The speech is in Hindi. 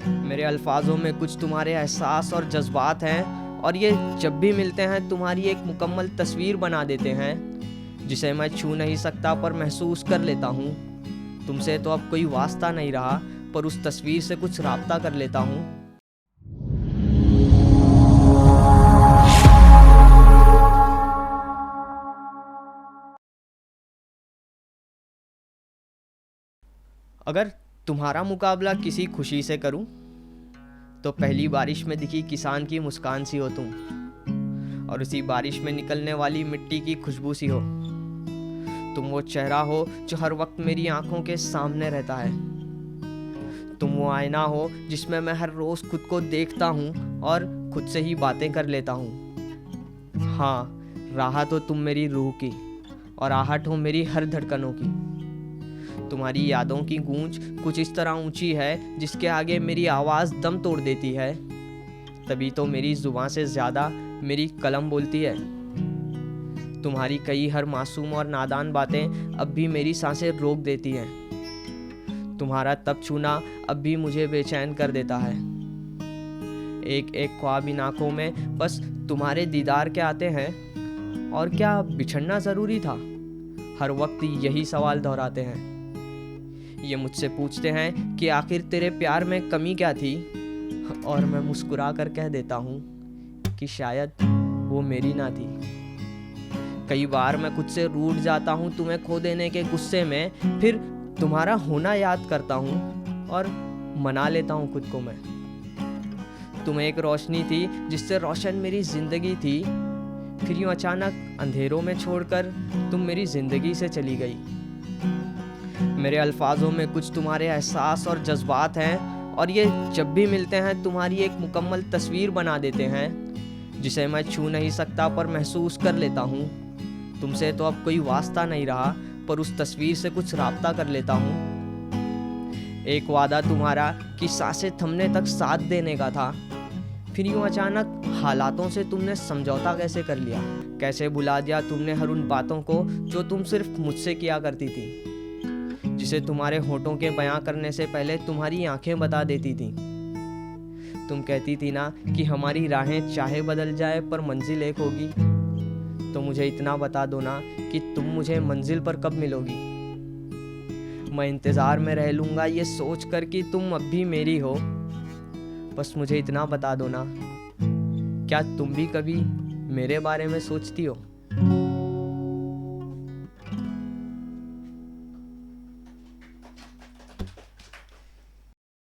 मेरे अल्फाजों में कुछ तुम्हारे एहसास और जज्बात हैं, और ये जब भी मिलते हैं तुम्हारी एक मुकम्मल तस्वीर बना देते हैं, जिसे मैं छू नहीं सकता पर महसूस कर लेता हूँ। तुमसे तो अब कोई वास्ता नहीं रहा, पर उस तस्वीर से कुछ राब्ता कर लेता हूँ। अगर तुम्हारा मुकाबला किसी खुशी से करूं, तो पहली बारिश में दिखी किसान की मुस्कान सी हो तुम, और उसी बारिश में निकलने वाली मिट्टी की खुशबू सी हो। तुम वो चेहरा हो जो हर वक्त मेरी आंखों के सामने रहता है। तुम वो आईना हो जिसमें मैं हर रोज खुद को देखता हूँ और खुद से ही बातें कर लेता हूँ। हाँ, राहत हो तुम मेरी रूह की, और आहट हो मेरी हर धड़कनों की। तुम्हारी यादों की गूंज कुछ इस तरह ऊंची है जिसके आगे मेरी आवाज़ दम तोड़ देती है। तभी तो मेरी जुबान से ज़्यादा मेरी कलम बोलती है। तुम्हारी कई हर मासूम और नादान बातें अब भी मेरी सांसें रोक देती हैं। तुम्हारा तब छूना अब भी मुझे बेचैन कर देता है। एक एक ख्वाब इन आंखों में बस तुम्हारे दीदार के आते हैं। और क्या बिछड़ना ज़रूरी था? हर वक्त यही सवाल दोहराते हैं। ये मुझसे पूछते हैं कि आखिर तेरे प्यार में कमी क्या थी, और मैं मुस्कुरा कर कह देता हूँ कि शायद वो मेरी ना थी। कई बार मैं खुद से रूठ जाता हूँ तुम्हें खो देने के गुस्से में, फिर तुम्हारा होना याद करता हूँ और मना लेता हूँ खुद को मैं। तुम एक रोशनी थी जिससे रोशन मेरी जिंदगी थी, फिर यूँ अचानक अंधेरों में छोड़कर तुम मेरी जिंदगी से चली गई। मेरे अल्फाजों में कुछ तुम्हारे एहसास और जज्बात हैं, और ये जब भी मिलते हैं तुम्हारी एक मुकम्मल तस्वीर बना देते हैं, जिसे मैं छू नहीं सकता पर महसूस कर लेता हूँ। तुमसे तो अब कोई वास्ता नहीं रहा, पर उस तस्वीर से कुछ राब्ता कर लेता हूँ। एक वादा तुम्हारा कि सांसें थमने तक साथ देने का था, फिर यूँ अचानक हालातों से तुमने समझौता कैसे कर लिया। कैसे भुला दिया तुमने हर उन बातों को जो तुम सिर्फ मुझसे किया करती थी, जिसे तुम्हारे होठों के बयां करने से पहले तुम्हारी आंखें बता देती थीं। तुम कहती थी ना कि हमारी राहें चाहे बदल जाए पर मंजिल एक होगी। तो मुझे इतना बता दो ना कि तुम मुझे मंजिल पर कब मिलोगी। मैं इंतज़ार में रह लूँगा ये सोच कर कि तुम अब भी मेरी हो। बस मुझे इतना बता दो ना, क्या तुम भी कभी मेरे बारे में सोचती हो?